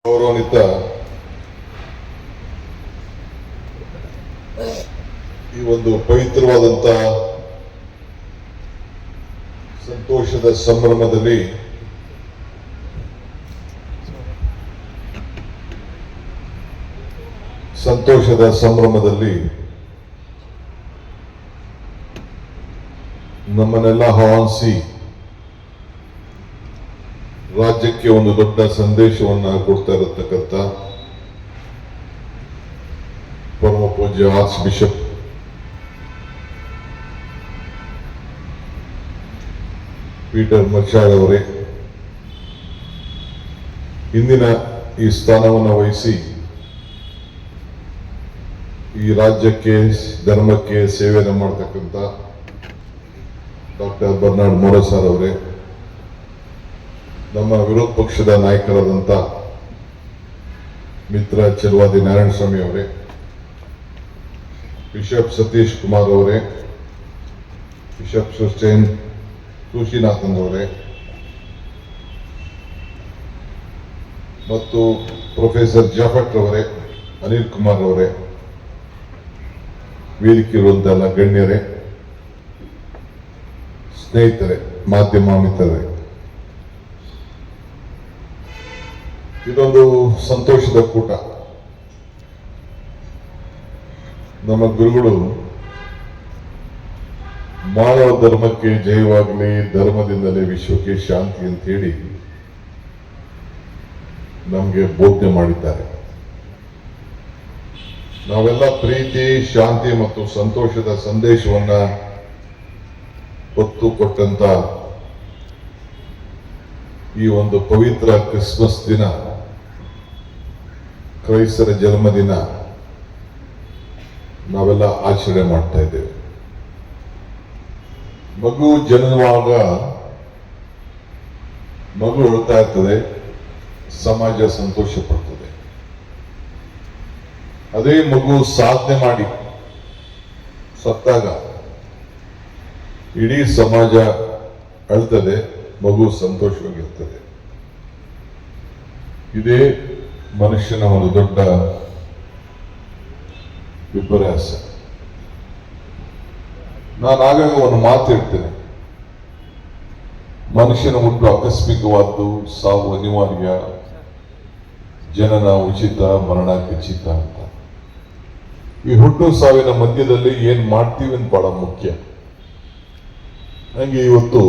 ಗೌರವಾನ್ವಿತ ಈ ಒಂದು ಪವಿತ್ರವಾದಂತ ಸಂತೋಷದ ಸಂಭ್ರಮದಲ್ಲಿ ನಮ್ಮನ್ನೆಲ್ಲ ಆಹ್ವಾನಿಸಿ ರಾಜ್ಯಕ್ಕೆ ಒಂದು ದೊಡ್ಡ ಸಂದೇಶವನ್ನ ಕೊಡ್ತಾ ಇರತಕ್ಕಂಥ ಪರಮ ಪೂಜ್ಯ ಆರ್ಚ್ ಬಿಷಪ್ ಪೀಟರ್ ಮಚ್ಚಾಳ್ ಅವರೇ, ಇಂದಿನ ಈ ಸ್ಥಾನವನ್ನು ವಹಿಸಿ ಈ ರಾಜ್ಯಕ್ಕೆ ಧರ್ಮಕ್ಕೆ ಸೇವೆಯನ್ನು ಮಾಡತಕ್ಕಂಥ ಡಾಕ್ಟರ್ ಬರ್ನಾಡ್ ಮೋರಸರ್ ಅವರೇ, ನಮ್ಮ ವಿರೋಧ ಪಕ್ಷದ ನಾಯಕರಾದಂಥ ಮಿತ್ರ ಚೆಲುವಾದಿ ನಾರಾಯಣಸ್ವಾಮಿ ಅವರೇ, ಬಿಷಪ್ ಸತೀಶ್ ಕುಮಾರ್ ಅವರೇ, ಬಿಷಪ್ ಸುಸ್ಟೇನ್ ತುಷಿನಾಥನ್ ಅವರೇ ಮತ್ತು ಪ್ರೊಫೆಸರ್ ಜಾಫಟ್ ಅವರೇ, ಅನಿಲ್ ಕುಮಾರ್ ಅವರೇ, ವೇದಿಕೆ ಇರುವಂತೆಲ್ಲ ಗಣ್ಯರೇ, ಸ್ನೇಹಿತರೆ, ಮಾಧ್ಯಮ ಮಿತ್ರರೇ, ಇದೊಂದು ಸಂತೋಷದ ಕೂಟ. ನಮ್ಮ ಗುರುಗಳು ಮಾನವ ಧರ್ಮಕ್ಕೆ ಜಯವಾಗಲಿ, ಧರ್ಮದಿಂದಲೇ ವಿಶ್ವಕ್ಕೆ ಶಾಂತಿ ಅಂತ ಹೇಳಿ ನಮಗೆ ಬೋಧನೆ ಮಾಡಿದ್ದಾರೆ. ನಾವೆಲ್ಲ ಪ್ರೀತಿ, ಶಾಂತಿ ಮತ್ತು ಸಂತೋಷದ ಸಂದೇಶವನ್ನ ಹೊತ್ತು ಕೊಟ್ಟಂತ ಈ ಒಂದು ಪವಿತ್ರ ಕ್ರಿಸ್ಮಸ್ ದಿನ, ಕ್ರೈಸ್ತರ ಜನ್ಮದಿನ ನಾವೆಲ್ಲ ಆಚರಣೆ ಮಾಡ್ತಾ ಇದ್ದೇವೆ. ಮಗು ಜನನವಾಗ ಮಗು ಅಳ್ತಾ ಇರ್ತದೆ, ಸಮಾಜ ಸಂತೋಷ ಪಡ್ತದೆ. ಅದೇ ಮಗು ಸಾಧನೆ ಮಾಡಿ ಸತ್ತಾಗ ಇಡೀ ಸಮಾಜ ಅಳ್ತದೆ, ಮಗು ಸಂತೋಷವಾಗಿರ್ತದೆ. ಇದೇ ಮನುಷ್ಯನ ಒಂದು ದೊಡ್ಡ ವಿಪರ್ಯಾಸ. ನಾನು ಆಗಾಗ ಒಂದು ಮಾತು ಹೇಳ್ತೇನೆ, ಮನುಷ್ಯನ ಹುಟ್ಟು ಆಕಸ್ಮಿಕವಾದ್ದು, ಸಾವು ಅನಿವಾರ್ಯ, ಜನನ ಉಚಿತ, ಮರಣ ಖಚಿತ ಅಂತ. ಈ ಹುಟ್ಟು ಸಾವಿನ ಮಧ್ಯದಲ್ಲಿ ಏನ್ ಮಾಡ್ತೀವಿ ಅಂತ ಬಹಳ ಮುಖ್ಯ. ಹಾಗೆ ಇವತ್ತು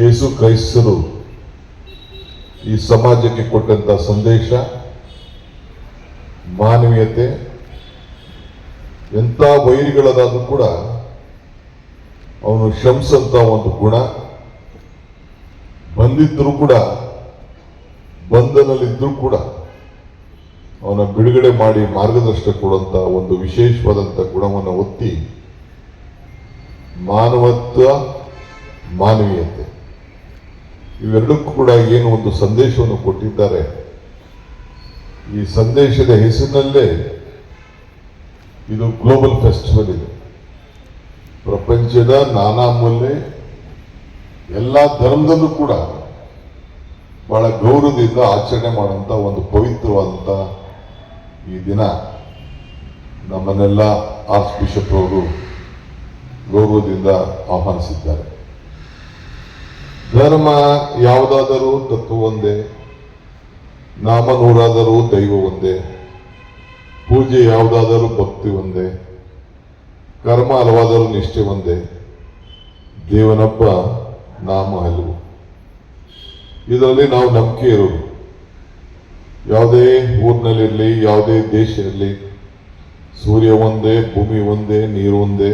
ಯೇಸು ಕ್ರೈಸ್ತರು ಈ ಸಮಾಜಕ್ಕೆ ಕೊಟ್ಟಂತ ಸಂದೇಶ ಮಾನವೀಯತೆ. ಎಂಥ ವೈರಿಗಳದಾದ್ರೂ ಕೂಡ ಅವನು ಶ್ರಮಿಸಂತ ಒಂದು ಗುಣ, ಬಂದಿದ್ರೂ ಕೂಡ, ಬಂಧನಲ್ಲಿದ್ರೂ ಕೂಡ ಅವನ ಬಿಡುಗಡೆ ಮಾಡಿ ಮಾರ್ಗದರ್ಶನ ಕೊಡುವಂತ ಒಂದು ವಿಶೇಷವಾದಂತ ಗುಣವನ್ನು ಒತ್ತಿ ಮಾನವತ್ವ, ಮಾನವೀಯತೆ ಇವೆರಡಕ್ಕೂ ಕೂಡ ಏನು ಒಂದು ಸಂದೇಶವನ್ನು ಕೊಟ್ಟಿದ್ದಾರೆ. ಈ ಸಂದೇಶದ ಹೆಸರಿನಲ್ಲೇ ಇದು ಗ್ಲೋಬಲ್ ಫೆಸ್ಟಿವಲ್. ಇದೆ ಪ್ರಪಂಚದ ನಾನಾ ಮೂಲೆ, ಎಲ್ಲ ಧರ್ಮದಲ್ಲೂ ಕೂಡ ಬಹಳ ಗೌರವದಿಂದ ಆಚರಣೆ ಮಾಡುವಂತ ಒಂದು ಪವಿತ್ರವಾದಂತ ಈ ದಿನ ನಮ್ಮನ್ನೆಲ್ಲ ಆರ್ಚ್ ಬಿಷಪ್ ಅವರು ಗೌರವದಿಂದ ಆಹ್ವಾನಿಸಿದ್ದಾರೆ. ಧರ್ಮ ಯಾವುದಾದರೂ ತತ್ವ ಒಂದೇ, ನಾಮ ನೂರಾದರೂ ದೈವ ಒಂದೇ, ಪೂಜೆ ಯಾವುದಾದರೂ ಭಕ್ತಿ ಒಂದೇ, ಕರ್ಮ ಹಲವಾದರೂ ನಿಷ್ಠೆ ಒಂದೇ, ದೇವನೊಬ್ಬ ನಾಮ ಹಲವು. ಇದರಲ್ಲಿ ನಾವು ನಂಬಿಕೆ ಇರೋದು. ಯಾವುದೇ ಊರಿನಲ್ಲಿರಲಿ, ಯಾವುದೇ ದೇಶ ಇರಲಿ, ಸೂರ್ಯ ಒಂದೇ, ಭೂಮಿ ಒಂದೇ, ನೀರು ಒಂದೇ.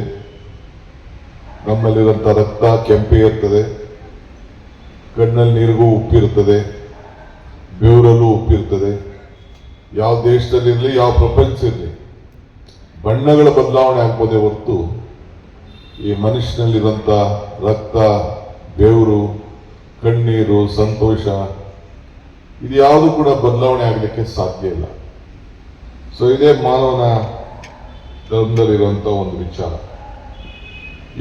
ನಮ್ಮಲ್ಲಿರುವಂಥ ರಕ್ತ ಕೆಂಪೆ ಇರ್ತದೆ, ಕಣ್ಣಲ್ಲಿ ನೀರಿಗೂ ಉಪ್ಪಿರ್ತದೆ, ಬೆವರಲ್ಲೂ ಉಪ್ಪಿರ್ತದೆ. ಯಾವ ದೇಶದಲ್ಲಿರಲಿ, ಯಾವ ಪ್ರಪಂಚ ಇರಲಿ, ಬಣ್ಣಗಳ ಬದಲಾವಣೆ ಆಗ್ಬೋದೇ ಹೊರತು ಈ ಮನುಷ್ಯನಲ್ಲಿರುವಂಥ ರಕ್ತ, ಬೆವರು, ಕಣ್ಣೀರು, ಸಂತೋಷ ಇದು ಯಾವುದು ಕೂಡ ಬದಲಾವಣೆ ಆಗಲಿಕ್ಕೆ ಸಾಧ್ಯ ಇಲ್ಲ. ಸೊ ಇದೇ ಮಾನವನ ಧರ್ಮದಲ್ಲಿರುವಂಥ ಒಂದು ವಿಚಾರ.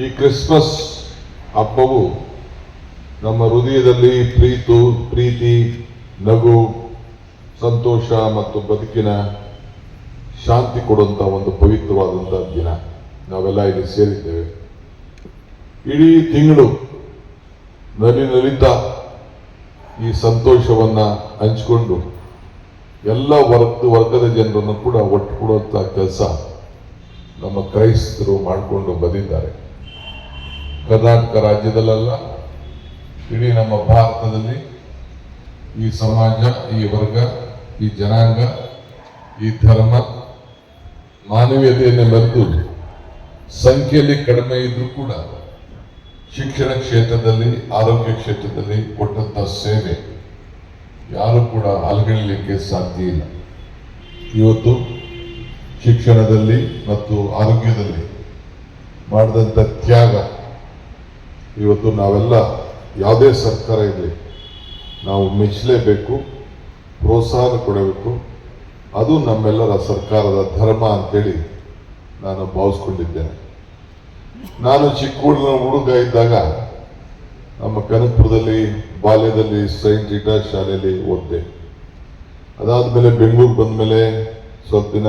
ಈ ಕ್ರಿಸ್ಮಸ್ ಹಬ್ಬವು ನಮ್ಮ ಹೃದಯದಲ್ಲಿ ಪ್ರೀತಿ ನಗು, ಸಂತೋಷ ಮತ್ತು ಬದುಕಿನ ಶಾಂತಿ ಕೊಡುವಂಥ ಒಂದು ಪವಿತ್ರವಾದಂಥ ದಿನ. ನಾವೆಲ್ಲ ಇಲ್ಲಿ ಸೇರಿದ್ದೇವೆ. ಇಡೀ ತಿಂಗಳು ನಲಿತಾ ಈ ಸಂತೋಷವನ್ನ ಹಂಚಿಕೊಂಡು ಎಲ್ಲ ವರ್ಗದ ಜನರನ್ನು ಕೂಡ ಒಟ್ಟುಕೊಡುವಂಥ ಕೆಲಸ ನಮ್ಮ ಕ್ರೈಸ್ತರು ಮಾಡಿಕೊಂಡು ಬಂದಿದ್ದಾರೆ. ಕರ್ನಾಟಕ ರಾಜ್ಯದಲ್ಲೆಲ್ಲ, ಇಡೀ ನಮ್ಮ ಭಾರತದಲ್ಲಿ ಈ ಸಮಾಜ, ಈ ವರ್ಗ, ಈ ಜನಾಂಗ, ಈ ಧರ್ಮ ಮಾನವೀಯತೆಯನ್ನು ಮೆರೆದು ಸಂಖ್ಯೆಯಲ್ಲಿ ಕಡಿಮೆ ಇದ್ರೂ ಕೂಡ ಶಿಕ್ಷಣ ಕ್ಷೇತ್ರದಲ್ಲಿ, ಆರೋಗ್ಯ ಕ್ಷೇತ್ರದಲ್ಲಿ ಕೊಟ್ಟಂತ ಸೇವೆ ಯಾರು ಕೂಡ ಅಲಗಲಿಕ್ಕೆ ಸಾಧ್ಯ ಇಲ್ಲ. ಇವತ್ತು ಶಿಕ್ಷಣದಲ್ಲಿ ಮತ್ತು ಆರೋಗ್ಯದಲ್ಲಿ ಮಾಡಿದಂಥ ತ್ಯಾಗ ಇವತ್ತು ನಾವೆಲ್ಲ, ಯಾವುದೇ ಸರ್ಕಾರ ಇರಲಿ, ನಾವು ಮೆಚ್ಚಲೇಬೇಕು, ಪ್ರೋತ್ಸಾಹ ಕೊಡಬೇಕು. ಅದು ನಮ್ಮೆಲ್ಲರ ಸರ್ಕಾರದ ಧರ್ಮ ಅಂತೇಳಿ ನಾನು ಭಾವಿಸ್ಕೊಂಡಿದ್ದೇನೆ. ನಾನು ಚಿಕ್ಕ ಹುಡುಗ ಇದ್ದಾಗ ನಮ್ಮ ಕನಕಪುರದಲ್ಲಿ ಬಾಲ್ಯದಲ್ಲಿ ಸೈಂಟ್ ರೀಟಾ ಶಾಲೆಯಲ್ಲಿ ಓದಿದೆ. ಅದಾದ್ಮೇಲೆ ಬೆಂಗಳೂರು ಬಂದ ಮೇಲೆ ಸ್ವಲ್ಪ ದಿನ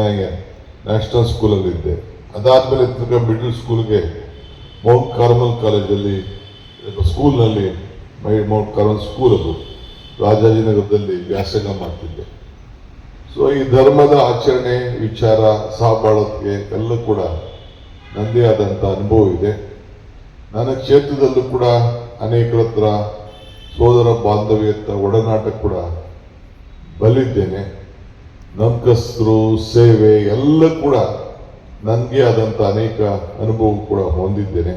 ನ್ಯಾಷನಲ್ ಸ್ಕೂಲಲ್ಲಿ ಇದ್ದೆ. ಅದಾದ್ಮೇಲೆ ತಿರ್ಗಾ ಮಿಡಲ್ ಸ್ಕೂಲ್ಗೆ ಮೌಂಟ್ ಕಾರ್ಮಲ್ ಕಾಲೇಜಲ್ಲಿ ಸ್ಕೂಲ್ನಲ್ಲಿ ಮೌಂಟ್ ಕಾರ್ಮಲ್ ಸ್ಕೂಲ್ ಅದು ರಾಜಾಜಿನಗರದಲ್ಲಿ ವ್ಯಾಸಂಗ ಮಾಡ್ತಿದ್ದೆ. ಸೊ ಈ ಧರ್ಮದ ಆಚರಣೆ, ವಿಚಾರ, ಸಹಬಾಳೋಕೆ ಎಲ್ಲ ಕೂಡ ನನ್ನದೇ ಆದಂಥ ಅನುಭವ ಇದೆ. ನನ್ನ ಕ್ಷೇತ್ರದಲ್ಲೂ ಕೂಡ ಅನೇಕರ ಹತ್ರ ಸೋದರ ಬಾಂಧವ್ಯದ ಒಡನಾಟ ಕೂಡ ಬಲ್ಲಿದ್ದೇನೆ. ನಂಬಿಕಸ್ಥರು, ಸೇವೆ ಎಲ್ಲ ಕೂಡ ನನಗೆ ಆದಂಥ ಅನೇಕ ಅನುಭವ ಕೂಡ ಹೊಂದಿದ್ದೇನೆ.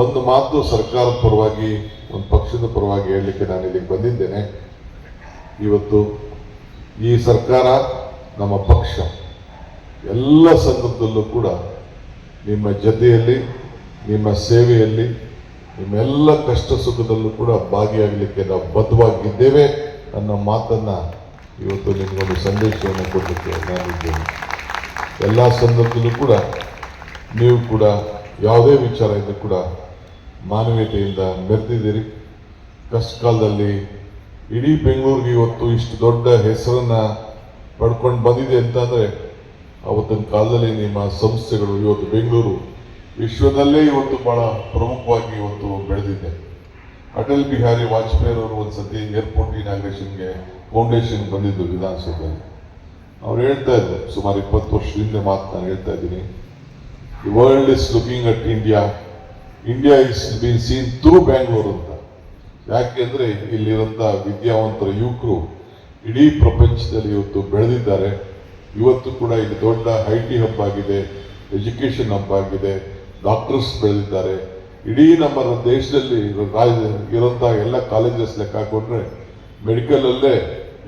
ಒಂದು ಮಾತು ಸರ್ಕಾರದ ಪರವಾಗಿ, ಒಂದು ಪಕ್ಷದ ಪರವಾಗಿ ಹೇಳಲಿಕ್ಕೆ ನಾನು ಇಲ್ಲಿಗೆ ಬಂದಿದ್ದೇನೆ. ಇವತ್ತು ಈ ಸರ್ಕಾರ, ನಮ್ಮ ಪಕ್ಷ ಎಲ್ಲ ಸಂದರ್ಭದಲ್ಲೂ ಕೂಡ ನಿಮ್ಮ ಜೊತೆಯಲ್ಲಿ, ನಿಮ್ಮ ಸೇವೆಯಲ್ಲಿ, ನಿಮ್ಮೆಲ್ಲ ಕಷ್ಟ ಸುಖದಲ್ಲೂ ಕೂಡ ಭಾಗಿಯಾಗಲಿಕ್ಕೆ ನಾವು ಬದ್ಧವಾಗಿದ್ದೇವೆ ಅನ್ನೋ ಮಾತನ್ನ ಇವತ್ತು ನಿಮಗೊಂದು ಸಂದೇಶವನ್ನು ಕೊಡಲಿಕ್ಕೆ ನಾನಿದ್ದೇನೆ. ಎಲ್ಲ ಸಂದರ್ಭದಲ್ಲೂ ಕೂಡ ನೀವು ಕೂಡ ಯಾವುದೇ ವಿಚಾರ ಇದ್ರೂ ಕೂಡ ಮಾನವೀಯತೆಯಿಂದ ಮೆರೆದಿದ್ದೀರಿ. ಕಷ್ಟ ಕಾಲದಲ್ಲಿ ಇಡೀ ಬೆಂಗಳೂರಿಗೆ ಇವತ್ತು ಇಷ್ಟು ದೊಡ್ಡ ಹೆಸರನ್ನ ಪಡ್ಕೊಂಡು ಬಂದಿದೆ ಅಂತಂದ್ರೆ ಅವತ್ತಿನ ಕಾಲದಲ್ಲಿ ನಿಮ್ಮ ಸಂಸ್ಥೆಗಳು ಇವತ್ತು ಬೆಂಗಳೂರು ವಿಶ್ವದಲ್ಲೇ ಇವತ್ತು ಬಹಳ ಪ್ರಮುಖವಾಗಿ ಇವತ್ತು ಬೆಳೆದಿದೆ. ಅಟಲ್ ಬಿಹಾರಿ ವಾಜಪೇಯಿ ಅವರು ಒಂದ್ಸತಿ ಏರ್ಪೋರ್ಟ್ ಇನಾಗ್ರೇಷನ್ಗೆ ಫೌಂಡೇಶನ್ ಬಂದಿದ್ದು ವಿಧಾನಸೌಧದಲ್ಲಿ. ಅವ್ರು ಹೇಳ್ತಾ ಇದ್ರು, ಸುಮಾರು 20 ವರ್ಷದಿಂದ ಮಾತು ನಾನು ಹೇಳ್ತಾ ಇದ್ದೀನಿ, the world is looking at India, India is been seen through Bangalore ಅಂತ. ಯಾಕೆಂದ್ರೆ ಇಲ್ಲಿರುವಂತ ವಿದ್ಯಾವಂತರ ಯುವಕರು ಇಡೀ ಪ್ರಪಂಚದಲ್ಲಿ ಇವತ್ತು ಬೆಳೆದಿದ್ದಾರೆ. ಇವತ್ತು ಕೂಡ ಇದು ದೊಡ್ಡ IT ಹಬ್ ಆಗಿದೆ, ಎಜುಕೇಶನ್ ಹಬ್ ಆಗಿದೆ, ಡಾಕ್ಟರ್ಸ್ ಬೆಳೆದಿದ್ದಾರೆ. ಇಡೀ ನಮ್ಮ ದೇಶದಲ್ಲಿ ಇರುವಂತಹ ಎಲ್ಲ ಕಾಲೇಜಸ್ ಲೆಕ್ಕ ಹಾಕೊಂಡ್ರೆ ಮೆಡಿಕಲ್ ಅಲ್ಲೇ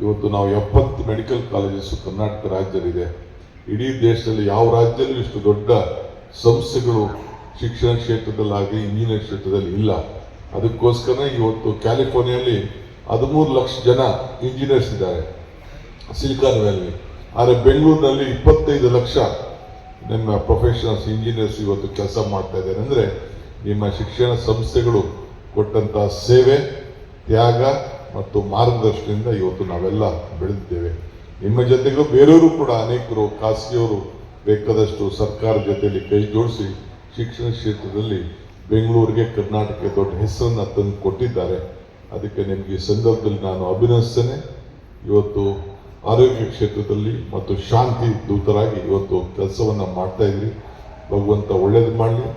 ಇವತ್ತು ನಾವು 70 ಮೆಡಿಕಲ್ ಕಾಲೇಜಸ್ ಕರ್ನಾಟಕ ರಾಜ್ಯದಲ್ಲಿದೆ. ಇಡೀ ದೇಶದಲ್ಲಿ ಯಾವ ರಾಜ್ಯದಲ್ಲೂ ಇಷ್ಟು ದೊಡ್ಡ ಸಂಸ್ಥೆಗಳು ಶಿಕ್ಷಣ ಕ್ಷೇತ್ರದಲ್ಲಾಗಿ ಇಂಜಿನಿಯರಿಂಗ್ ಕ್ಷೇತ್ರದಲ್ಲಿ ಇಲ್ಲ. ಅದಕ್ಕೋಸ್ಕರ ಇವತ್ತು ಕ್ಯಾಲಿಫೋರ್ನಿಯಲ್ಲಿ 13 ಲಕ್ಷ ಜನ ಇಂಜಿನಿಯರ್ಸ್ ಇದ್ದಾರೆ ಸಿಲಿಕಾನ್ ವ್ಯಾಲಿ. ಆದರೆ ಬೆಂಗಳೂರಿನಲ್ಲಿ 25 ಲಕ್ಷ ನಿಮ್ಮ ಪ್ರೊಫೆಷನಲ್ಸ್ ಇಂಜಿನಿಯರ್ಸ್ ಇವತ್ತು ಕೆಲಸ ಮಾಡ್ತಾ ಇದ್ದಾರೆ. ಅಂದರೆ ನಿಮ್ಮ ಶಿಕ್ಷಣ ಸಂಸ್ಥೆಗಳು ಕೊಟ್ಟಂತ ಸೇವೆ, ತ್ಯಾಗ ಮತ್ತು ಮಾರ್ಗದರ್ಶನದಿಂದ ಇವತ್ತು ನಾವೆಲ್ಲ ಬೆಳೆದಿದ್ದೇವೆ. ನಿಮ್ಮ ಜೊತೆಗೂ ಬೇರೆಯವರು ಕೂಡ ಅನೇಕರು, ಖಾಸಗಿಯವರು ಬೇಕಾದಷ್ಟು ಸರ್ಕಾರ ಜೊತೆಯಲ್ಲಿ ಕೈ ಜೋಡಿಸಿ ಶಿಕ್ಷಣ ಕ್ಷೇತ್ರದಲ್ಲಿ ಬೆಂಗಳೂರಿಗೆ, ಕರ್ನಾಟಕಕ್ಕೆ ದೊಡ್ಡ ಹೆಸರನ್ನು ತಂದು ಕೊಟ್ಟಿದ್ದಾರೆ. ಅದಕ್ಕೆ ನಿಮಗೆ ಈ ಸಂದರ್ಭದಲ್ಲಿ ನಾನು ಅಭಿನಂದಿಸ್ತೇನೆ. ಇವತ್ತು ಆರೋಗ್ಯ ಕ್ಷೇತ್ರದಲ್ಲಿ ಮತ್ತು ಶಾಂತಿ ದೂತರಾಗಿ ಇವತ್ತು ಕೆಲಸವನ್ನು ಮಾಡ್ತಾ ಇದ್ರಿ. ಭಗವಂತ ಒಳ್ಳೇದು ಮಾಡಲಿ.